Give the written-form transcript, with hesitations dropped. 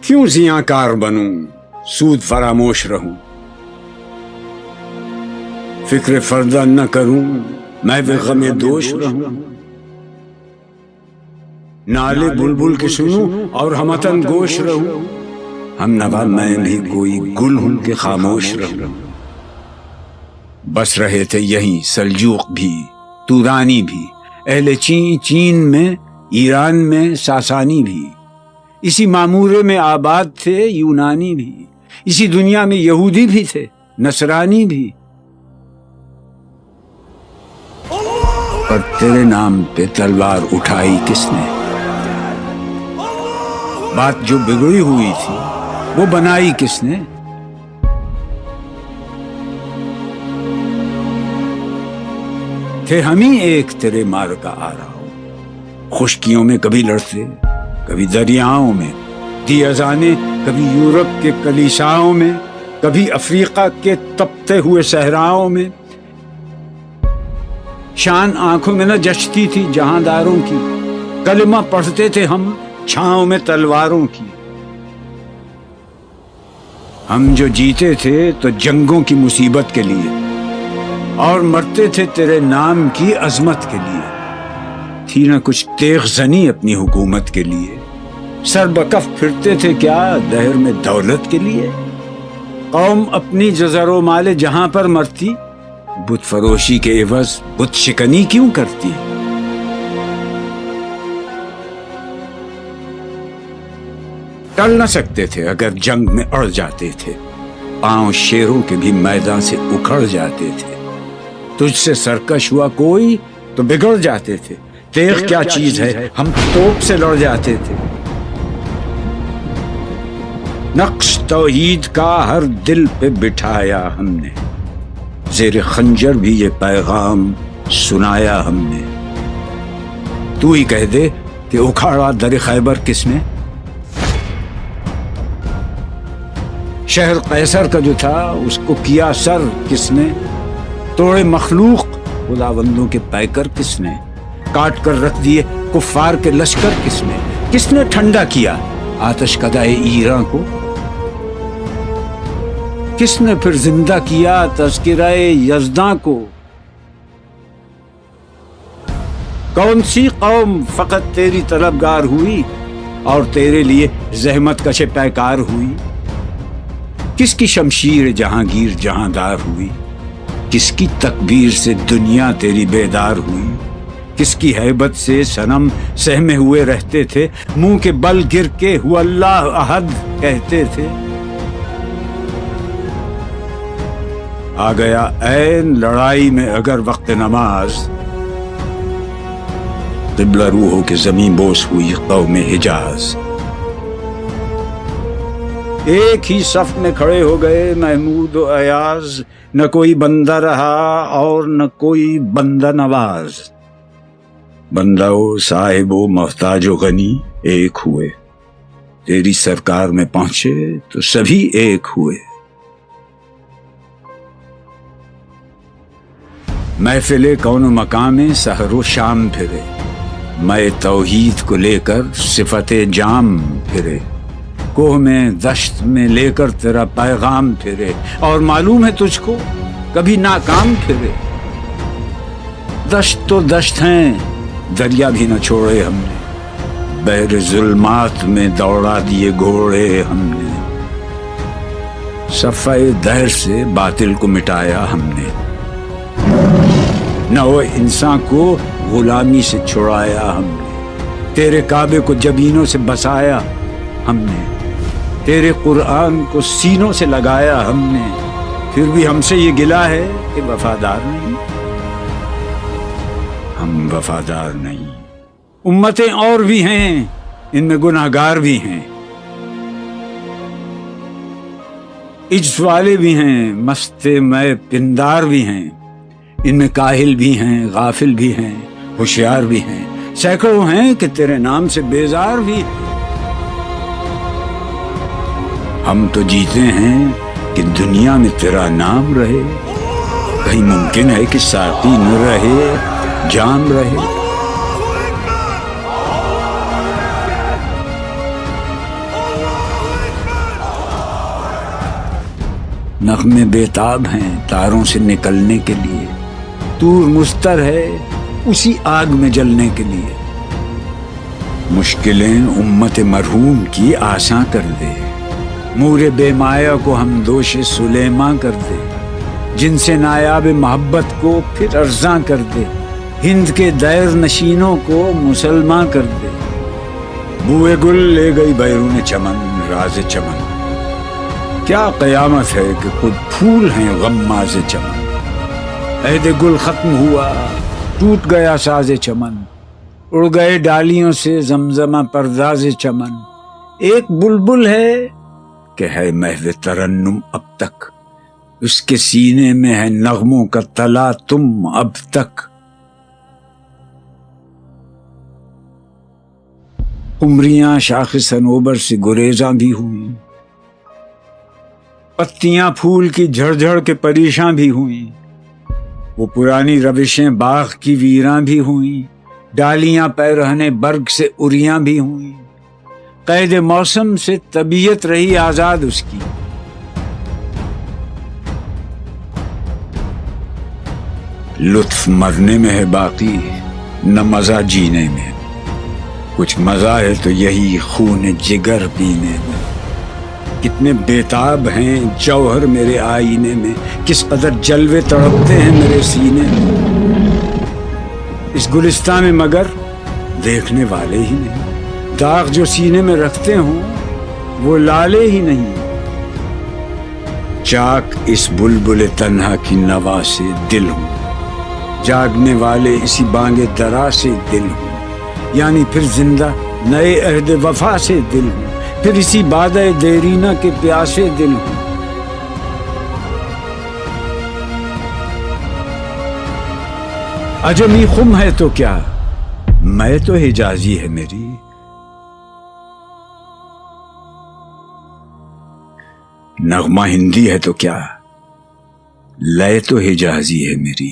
کیوں زیاں بنوں سود فراموش رہوں، فکر فردہ نہ کروں میں بے غم دوش رہوں، نالے بلبل کے سنوں اور ہمتن گوش رہوں، ہم نوا میں بھی کوئی گل ہوں کہ خاموش رہوں۔ بس رہے تھے یہیں سلجوق بھی تورانی بھی، اہل چین میں، ایران میں ساسانی بھی، اسی معمورے میں آباد تھے یونانی بھی، اسی دنیا میں یہودی بھی تھے نصرانی بھی، پر تیرے نام پہ تلوار اٹھائی کس نے؟ بات جو بگڑی ہوئی تھی وہ بنائی کس نے؟ تھے ہم ہی ایک تیرے مار کا آ رہا ہوں، خشکیوں میں کبھی لڑتے کبھی دریاؤں میں، دی اذانیں کبھی یورپ کے کلیساؤں میں، کبھی افریقہ کے تپتے ہوئے صحراؤں میں، شان آنکھوں میں نہ جچتی تھی جہاں داروں کی، کلمہ پڑھتے تھے ہم چھاؤں میں تلواروں کی، ہم جو جیتے تھے تو جنگوں کی مصیبت کے لیے اور مرتے تھے تیرے نام کی عظمت کے لیے، تھی نہ کچھ تیغ زنی اپنی حکومت کے لیے، سر بکف پھرتے تھے کیا دہر میں دولت کے لیے، قوم اپنی جزر و مال جہاں پر مرتی، بت فروشی کے عوض بت شکنی کیوں کرتی؟ ٹل نہ سکتے تھے اگر جنگ میں اڑ جاتے تھے، پاؤں شیروں کے بھی میدان سے اکھڑ جاتے تھے، تجھ سے سرکش ہوا کوئی تو بگڑ جاتے تھے، تیغ کیا چیز ہے ہم توپ سے لڑ جاتے تھے، نقش توحید کا ہر دل پہ بٹھایا ہم نے، زیر خنجر بھی یہ پیغام سنایا ہم نے، تو ہی کہہ دے کہ اکھاڑا در خیبر کس نے؟ شہر قیصر کا جو تھا اس کو کیا سر کس نے؟ توڑے مخلوق خداوندوں کے پیکر کس نے؟ کاٹ کر رکھ دیے کفار کے لشکر کس نے ٹھنڈا کیا آتش کدائے ایراں کو؟ کس نے پھر زندہ کیا تذکرہ یزداں کو؟ کون سی قوم فقط تیری طلبگار ہوئی اور تیرے لیے زحمت کش پیکار ہوئی؟ کس کی شمشیر جہانگیر جہاندار ہوئی؟ کس کی تکبیر سے دنیا تیری بیدار ہوئی؟ کس کی ہیبت سے صنم سہمے ہوئے رہتے تھے، منہ کے بل گر کے ہو اللہ احد کہتے تھے؟ آ گیا عین لڑائی میں اگر وقت نماز، قبلہ روحوں کے زمین بوس ہوئی قوم حجاز، ایک ہی صف میں کھڑے ہو گئے محمود و ایاز، نہ کوئی بندہ رہا اور نہ کوئی بندہ نواز، بندہ و صاحب و محتاج و غنی ایک ہوئے، تیری سرکار میں پہنچے تو سبھی ایک ہوئے، محفل کون و مقام سحر و شام پھرے، میں توحید کو لے کر صفت جام پھرے، کوہ میں دشت میں لے کر تیرا پیغام پھرے، اور معلوم ہے تجھ کو کبھی ناکام پھرے، دشت تو دشت ہیں دریا بھی نہ چھوڑے ہم نے، بحر ظلمات میں دوڑا دیے گھوڑے ہم نے، صفحہ دہر سے باطل کو مٹایا ہم نے، نہ وہ انسان کو غلامی سے چھڑایا ہم نے، تیرے کعبے کو جبینوں سے بسایا ہم نے، تیرے قرآن کو سینوں سے لگایا ہم نے، پھر بھی ہم سے یہ گلہ ہے کہ وفادار نہیں، ہم وفادار نہیں، امتیں اور بھی ہیں ان میں گناہگار بھی ہیں، عجز والے بھی ہیں مست میں پندار بھی ہیں، ان میں کاہل بھی ہیں غافل بھی ہیں ہوشیار بھی ہیں، سینکڑوں ہیں کہ تیرے نام سے بیزار بھی ہیں، ہم تو جیتے ہیں کہ دنیا میں تیرا نام رہے، کہیں ممکن ہے کہ ساقی نہ رہے جام رہے، نغمے بیتاب ہیں تاروں سے نکلنے کے لیے، طور مستر ہے اسی آگ میں جلنے کے لیے۔ مشکلیں امت مرحوم کی آساں کر دے، مور بے مایا کو ہم دوش سلیماں کر دے، جن سے نایاب محبت کو پھر ارزاں کر دے، ہند کے دیر نشینوں کو مسلماں کر دے۔ بوئے گل لے گئی بیرون چمن راز چمن، کیا قیامت ہے کہ خود پھول ہیں غماز چمن۔ عہد گل ختم ہوا ٹوٹ گیا ساز چمن، اڑ گئے ڈالیوں سے زمزمہ پرداز چمن۔ ایک بلبل ہے کہ ہے محو ترنم اب تک، اس کے سینے میں ہے نغموں کا تلا تم اب تک۔ قمریاں شاخ صنوبر سے گریزاں بھی ہوئیں، پتیاں پھول کی جھڑ جھڑ کے پریشاں بھی ہوئیں، وہ پرانی روشیں باغ کی ویراں بھی ہوئیں، ڈالیاں پیرہنے برگ سے اریاں بھی ہوئیں۔ قید موسم سے طبیعت رہی آزاد اس کی، لطف مرنے میں ہے باقی نہ مزہ جینے میں، کچھ مزہ ہے تو یہی خون جگر پینے میں۔ کتنے بیتاب ہیں جوہر میرے آئینے میں، کس قدر جلوے تڑپتے ہیں میرے سینے میں، اس گلستان میں مگر دیکھنے والے ہی نہیں، داغ جو سینے میں رکھتے ہوں وہ لالے ہی نہیں۔ چاک اس بلبل تنہا کی نوا سے دل ہوں، جاگنے والے اسی بانگ درا سے دل ہوں، یعنی پھر زندہ نئے عہد وفا سے دل ہوں، پھر اسی بادہ دیرینہ کے پیاسے دل ہوں۔ عجمی خم ہے تو کیا، میں تو حجازی ہے میری، نغمہ ہندی ہے تو کیا، لے تو حجازی ہے میری۔